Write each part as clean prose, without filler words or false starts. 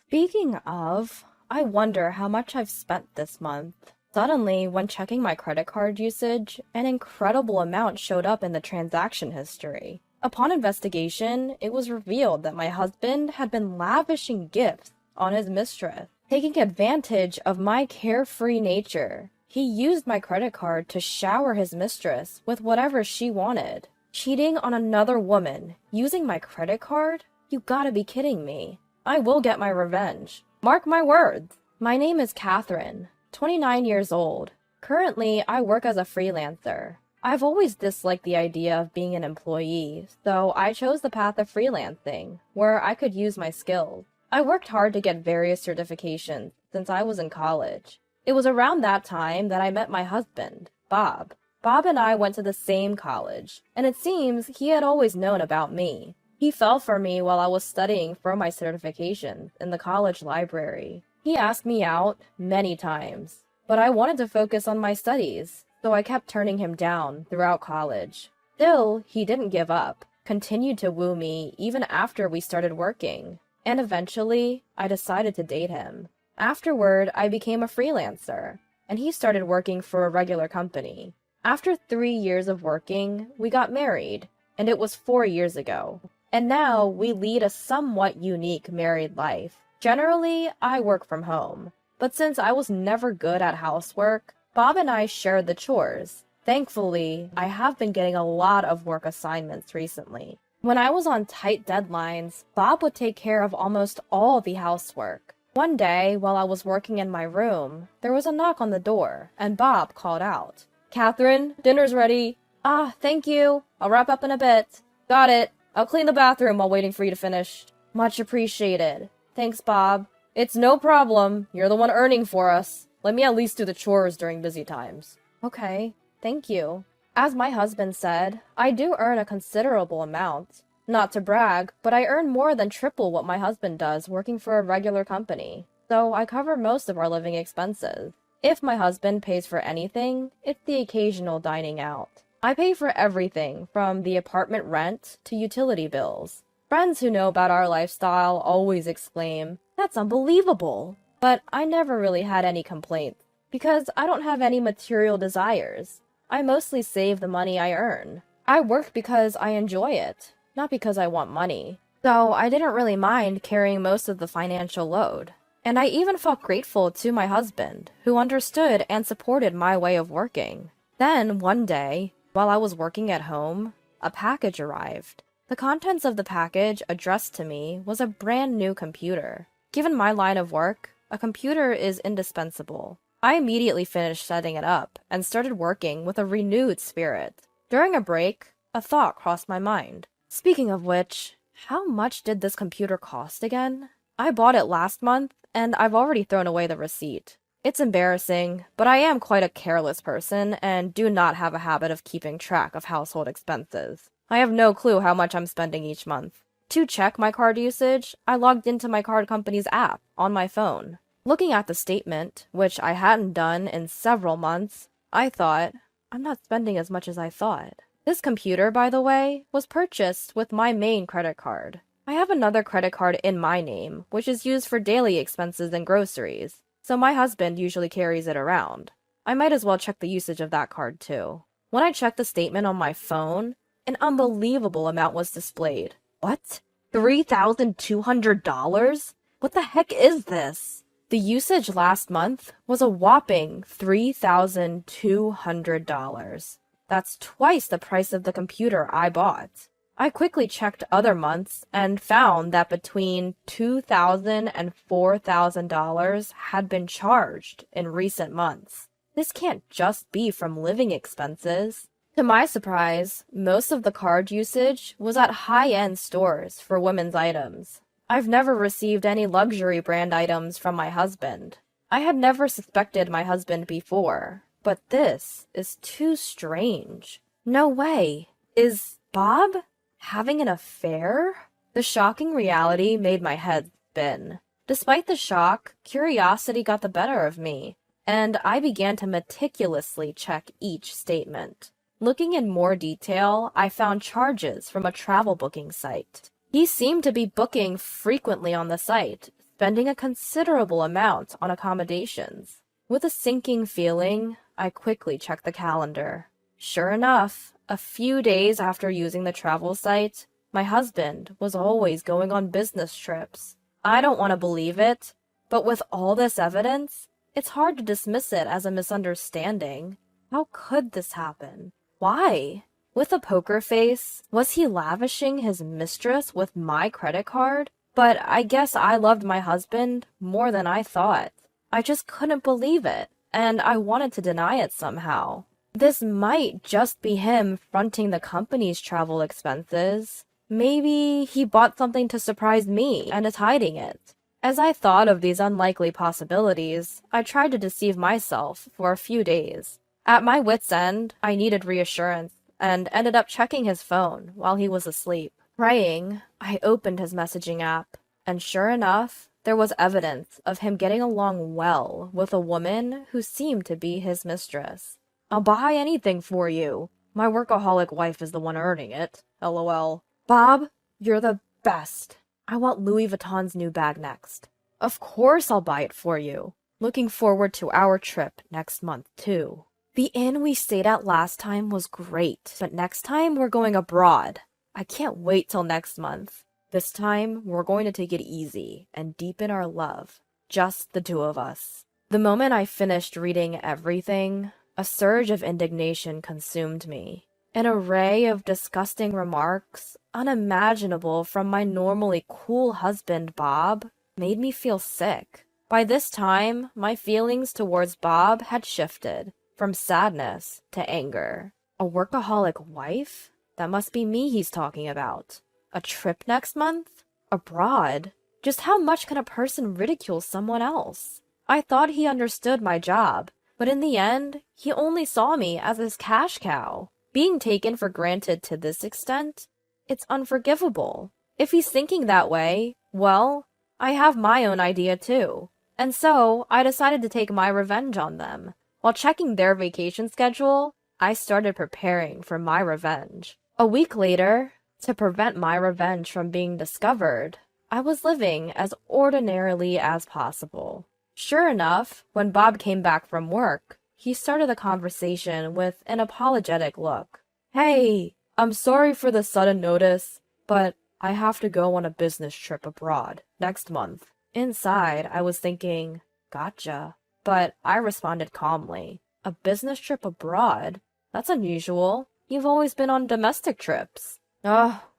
Speaking of, I wonder how much I've spent this month. Suddenly, when checking my credit card usage, an incredible amount showed up in the transaction history. Upon investigation, it was revealed that my husband had been lavishing gifts on his mistress, taking advantage of my carefree nature. He used my credit card to shower his mistress with whatever she wanted. Cheating on another woman using my credit card? You gotta be kidding me. I will get my revenge. Mark my words. My name is Catherine, 29 years old. Currently, I work as a freelancer. I've always disliked the idea of being an employee, so I chose the path of freelancing, where I could use my skills. I worked hard to get various certifications since I was in college. It was around that time that I met my husband, Bob. Bob and I went to the same college, and it seems he had always known about me. He fell for me while I was studying for my certifications in the college library. He asked me out many times, but I wanted to focus on my studies, so I kept turning him down throughout college. Still, he didn't give up, continued to woo me even after we started working, and eventually, I decided to date him. Afterward, I became a freelancer, and he started working for a regular company. After 3 years of working, we got married, and it was 4 years ago. And now we lead a somewhat unique married life. Generally, I work from home, but since I was never good at housework, Bob and I shared the chores. Thankfully, I have been getting a lot of work assignments recently. When I was on tight deadlines, Bob would take care of almost all the housework. One day, while I was working in my room, there was a knock on the door, and Bob called out, "Catherine, dinner's ready." "Ah, thank you. I'll wrap up in a bit." "Got it. I'll clean the bathroom while waiting for you to finish." "Much appreciated." "Thanks, Bob." "It's no problem. You're the one earning for us. Let me at least do the chores during busy times." "Okay, thank you." As my husband said, I do earn a considerable amount. Not to brag, but I earn more than triple what my husband does working for a regular company. So I cover most of our living expenses. If my husband pays for anything, it's the occasional dining out. I pay for everything from the apartment rent to utility bills. Friends who know about our lifestyle always exclaim, "That's unbelievable!" But I never really had any complaints, because I don't have any material desires. I mostly save the money I earn. I work because I enjoy it, not because I want money. So I didn't really mind carrying most of the financial load. And I even felt grateful to my husband, who understood and supported my way of working. Then, one day, while I was working at home, a package arrived. The contents of the package addressed to me was a brand new computer. Given my line of work, a computer is indispensable. I immediately finished setting it up and started working with a renewed spirit. During a break, a thought crossed my mind. Speaking of which, how much did this computer cost again? I bought it last month, and I've already thrown away the receipt. It's embarrassing, but I am quite a careless person and do not have a habit of keeping track of household expenses. I have no clue how much I'm spending each month. To check my card usage, I logged into my card company's app on my phone. Looking at the statement, which I hadn't done in several months, I thought, I'm not spending as much as I thought. This computer, by the way, was purchased with my main credit card. I have another credit card in my name, which is used for daily expenses and groceries, so my husband usually carries it around. I might as well check the usage of that card too. When I checked the statement on my phone, an unbelievable amount was displayed. What? $3,200? What the heck is this? The usage last month was a whopping $3,200. That's twice the price of the computer I bought. I quickly checked other months and found that between $2,000 and $4,000 had been charged in recent months. This can't just be from living expenses. To my surprise, most of the card usage was at high-end stores for women's items. I've never received any luxury brand items from my husband. I had never suspected my husband before, but this is too strange. No way. Is Bob having an affair? The shocking reality made my head spin. Despite the shock, curiosity got the better of me, and I began to meticulously check each statement. Looking in more detail, I found charges from a travel booking site. He seemed to be booking frequently on the site, spending a considerable amount on accommodations. With a sinking feeling, I quickly checked the calendar. Sure enough, a few days after using the travel site, my husband was always going on business trips. I don't want to believe it, but with all this evidence, it's hard to dismiss it as a misunderstanding. How could this happen? Why? With a poker face, was he lavishing his mistress with my credit card? But I guess I loved my husband more than I thought. I just couldn't believe it, and I wanted to deny it somehow. This might just be him fronting the company's travel expenses. Maybe he bought something to surprise me and is hiding it. As I thought of these unlikely possibilities, I tried to deceive myself for a few days. At my wit's end, I needed reassurance and ended up checking his phone while he was asleep. Praying, I opened his messaging app, and sure enough, there was evidence of him getting along well with a woman who seemed to be his mistress. "I'll buy anything for you. My workaholic wife is the one earning it. LOL. Bob, you're the best. I want Louis Vuitton's new bag next. Of course I'll buy it for you. Looking forward to our trip next month, too. The inn we stayed at last time was great, but next time we're going abroad. I can't wait till next month. This time, we're going to take it easy and deepen our love. Just the two of us." The moment I finished reading everything, a surge of indignation consumed me. An array of disgusting remarks, unimaginable from my normally cool husband, Bob, made me feel sick. By this time, my feelings towards Bob had shifted from sadness to anger. A workaholic wife? That must be me he's talking about. A trip next month? Abroad? Just how much can a person ridicule someone else? I thought he understood my job, but in the end, he only saw me as his cash cow. Being taken for granted to this extent? It's unforgivable. If he's thinking that way, well, I have my own idea too. And so, I decided to take my revenge on them. While checking their vacation schedule, I started preparing for my revenge. A week later, to prevent my revenge from being discovered, I was living as ordinarily as possible. Sure enough, when Bob came back from work, he started the conversation with an apologetic look. "Hey, I'm sorry for the sudden notice, but I have to go on a business trip abroad next month." Inside, I was thinking, gotcha. But I responded calmly. "A business trip abroad? That's unusual. You've always been on domestic trips."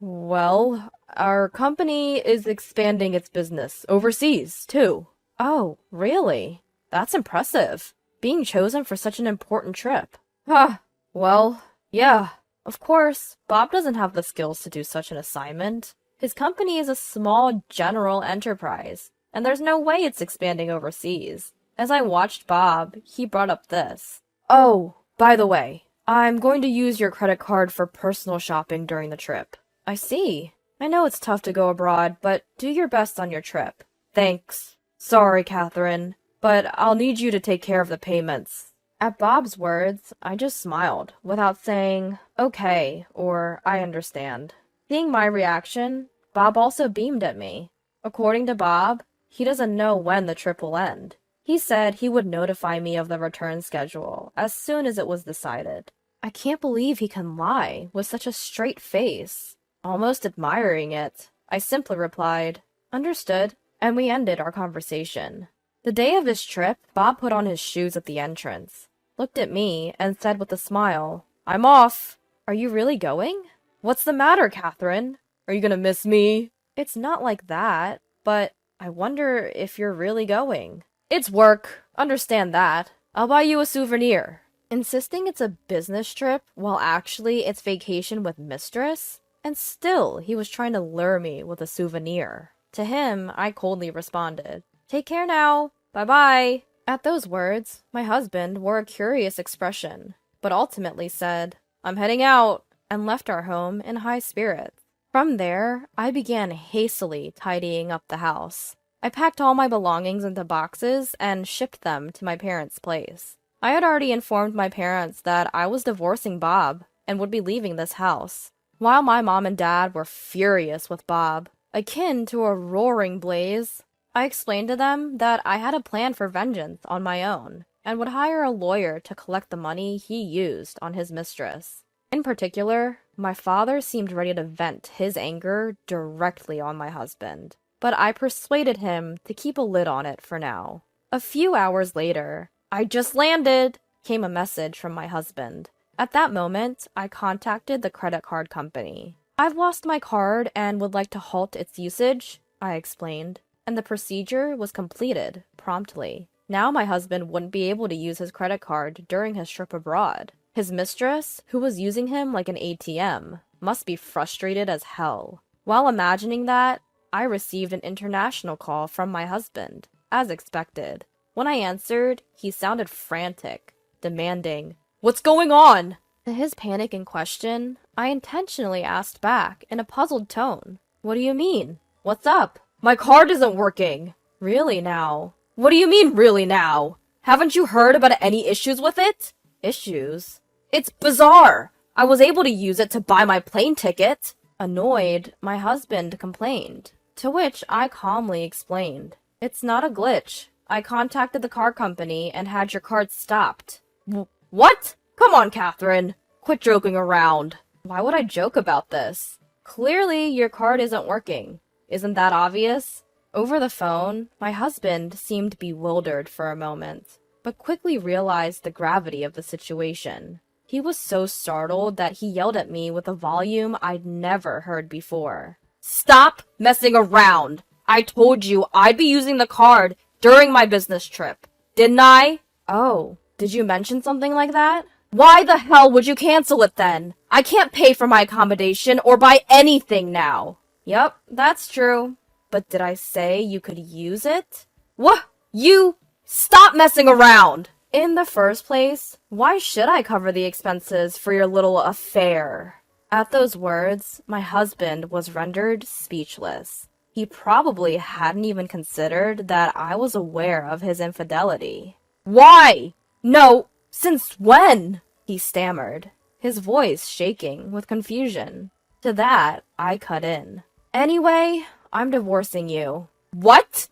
Well, our company is expanding its business overseas, too." "Oh, really? That's impressive. Being chosen for such an important trip." Well, yeah. Of course, Bob doesn't have the skills to do such an assignment. His company is a small general enterprise, and there's no way it's expanding overseas. As I watched Bob, he brought up this. "Oh, by the way, I'm going to use your credit card for personal shopping during the trip." "I see. I know it's tough to go abroad, but do your best on your trip." "Thanks. Sorry, Catherine, but I'll need you to take care of the payments." At Bob's words, I just smiled, without saying, "Okay," or "I understand." Seeing my reaction, Bob also beamed at me. According to Bob, he doesn't know when the trip will end. He said he would notify me of the return schedule as soon as it was decided. I can't believe he can lie with such a straight face. Almost admiring it, I simply replied, "Understood," and we ended our conversation. The day of his trip, Bob put on his shoes at the entrance, looked at me, and said with a smile, "I'm off." "Are you really going?" "What's the matter, Catherine? Are you gonna miss me?" "It's not like that, but I wonder if you're really going." "It's work. Understand that. I'll buy you a souvenir." Insisting it's a business trip while actually it's vacation with mistress? And still, he was trying to lure me with a souvenir. To him, I coldly responded, "Take care now. Bye-bye." At those words, my husband wore a curious expression, but ultimately said, "I'm heading out," and left our home in high spirits. From there, I began hastily tidying up the house. I packed all my belongings into boxes and shipped them to my parents' place. I had already informed my parents that I was divorcing Bob and would be leaving this house. While my mom and dad were furious with Bob, akin to a roaring blaze, I explained to them that I had a plan for vengeance on my own and would hire a lawyer to collect the money he used on his mistress. In particular, my father seemed ready to vent his anger directly on my husband, but I persuaded him to keep a lid on it for now. A few hours later, "I just landed," came a message from my husband. At that moment, I contacted the credit card company. "I've lost my card and would like to halt its usage," I explained, and the procedure was completed promptly. Now my husband wouldn't be able to use his credit card during his trip abroad. His mistress, who was using him like an ATM, must be frustrated as hell. While imagining that, I received an international call from my husband, as expected. When I answered, he sounded frantic, demanding, "What's going on?" To his panic in question, I intentionally asked back in a puzzled tone, "What do you mean? What's up?" "My card isn't working." "Really now?" "What do you mean, really now? Haven't you heard about any issues with it?" "Issues?" "It's bizarre. I was able to use it to buy my plane ticket." Annoyed, my husband complained, to which I calmly explained, "It's not a glitch. I contacted the car company and had your card stopped." "What? Come on, Catherine. Quit joking around." Why would I joke about this? Clearly, your card isn't working. Isn't that obvious? Over the phone, my husband seemed bewildered for a moment, but quickly realized the gravity of the situation. He was so startled that he yelled at me with a volume I'd never heard before. "Stop messing around! I told you I'd be using the card during my business trip, didn't I?" "Oh, did you mention something like that?" "Why the hell would you cancel it then? I can't pay for my accommodation or buy anything now." "Yep, that's true. But did I say you could use it?" "What? You? Stop messing around!" "In the first place, why should I cover the expenses for your little affair?" At those words, my husband was rendered speechless. He probably hadn't even considered that I was aware of his infidelity. "Why? No, since when?" he stammered, his voice shaking with confusion. To that, I cut in. "Anyway, I'm divorcing you." "What?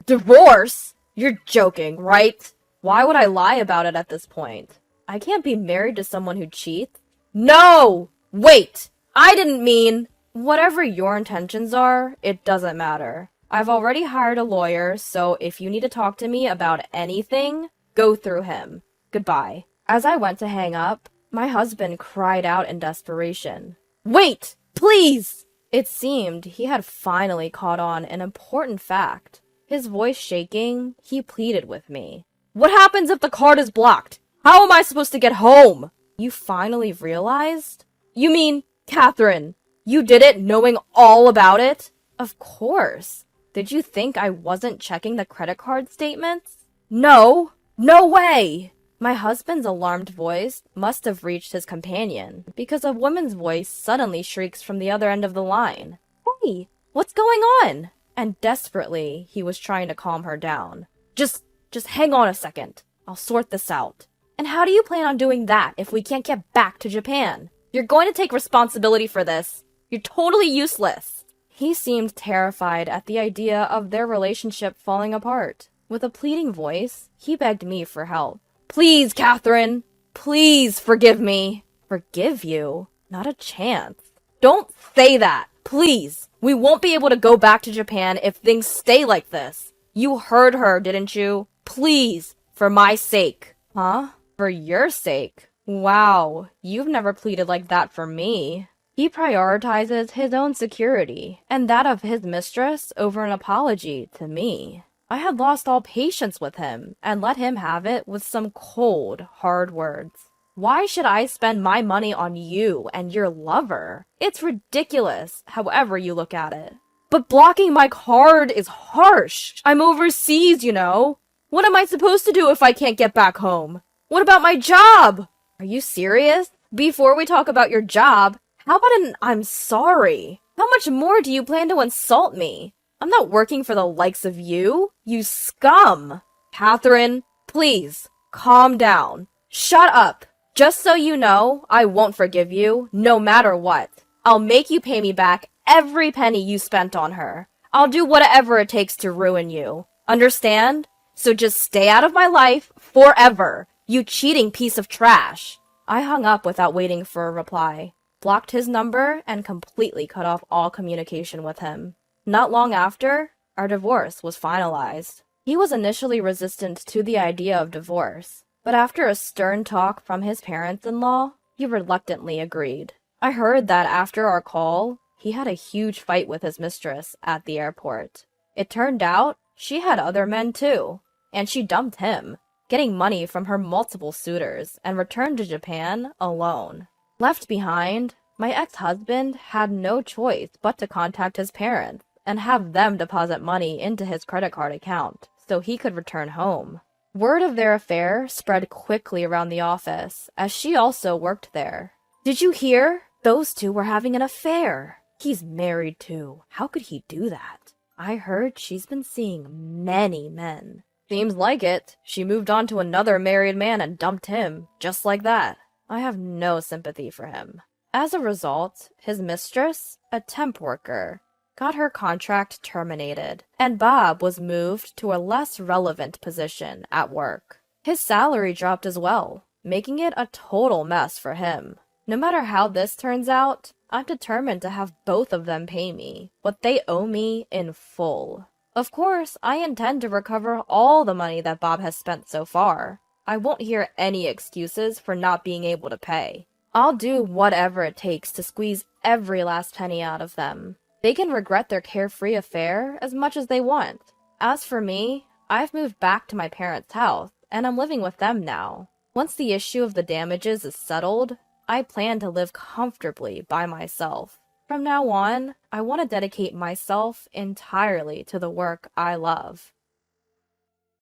Divorce? You're joking, right?" Why would I lie about it at this point? I can't be married to someone who cheats. "No! Wait! I didn't mean—" "Whatever your intentions are, it doesn't matter. I've already hired a lawyer, so if you need to talk to me about anything, go through him. Goodbye." As I went to hang up, my husband cried out in desperation, "Wait! Please!" It seemed he had finally caught on an important fact. His voice shaking, he pleaded with me. "What happens if the card is blocked? How am I supposed to get home?" "You finally realized?" "You mean, Catherine, you did it knowing all about it?" "Of course. Did you think I wasn't checking the credit card statements?" "No! No way!" My husband's alarmed voice must have reached his companion, because a woman's voice suddenly shrieks from the other end of the line. "Hey, what's going on?" And desperately, he was trying to calm her down. Just hang on a second. I'll sort this out." "And how do you plan on doing that if we can't get back to Japan? You're going to take responsibility for this. You're totally useless." He seemed terrified at the idea of their relationship falling apart. With a pleading voice, he begged me for help. "Please, Catherine! Please forgive me." "Forgive you? Not a chance." "Don't say that! Please! We won't be able to go back to Japan if things stay like this. You heard her, didn't you? Please, for my sake." "Huh? For your sake? Wow, you've never pleaded like that for me." He prioritizes his own security and that of his mistress over an apology to me. I had lost all patience with him and let him have it with some cold, hard words. Why should I spend my money on you and your lover? It's ridiculous, however you look at it. "But blocking my card is harsh. I'm overseas, you know. What am I supposed to do if I can't get back home? What about my job?" "Are you serious? Before we talk about your job, how about an I'm sorry? How much more do you plan to insult me? I'm not working for the likes of you, you scum." "Catherine, please, calm down. Shut up. Just so you know, I won't forgive you, no matter what. I'll make you pay me back every penny you spent on her. I'll do whatever it takes to ruin you. Understand? So just stay out of my life forever, you cheating piece of trash. I hung up without waiting for a reply, blocked his number, and completely cut off all communication with him. Not long after, our divorce was finalized. He was initially resistant to the idea of divorce, but after a stern talk from his parents-in-law, he reluctantly agreed. I heard that after our call, he had a huge fight with his mistress at the airport. It turned out she had other men too, and she dumped him, getting money from her multiple suitors, and returned to Japan alone. Left behind, my ex-husband had no choice but to contact his parents and have them deposit money into his credit card account so he could return home. Word of their affair spread quickly around the office, as she also worked there. Did you hear? Those two were having an affair. He's married too. How could he do that? I heard she's been seeing many men. Seems like it. She moved on to another married man and dumped him, just like that. I have no sympathy for him. As a result, his mistress, a temp worker, got her contract terminated, and Bob was moved to a less relevant position at work. His salary dropped as well, making it a total mess for him. No matter how this turns out, I'm determined to have both of them pay me what they owe me in full. Of course, I intend to recover all the money that Bob has spent so far. I won't hear any excuses for not being able to pay. I'll do whatever it takes to squeeze every last penny out of them. They can regret their carefree affair as much as they want. As for me, I've moved back to my parents' house, and I'm living with them now. Once the issue of the damages is settled, I plan to live comfortably by myself. From now on, I want to dedicate myself entirely to the work I love.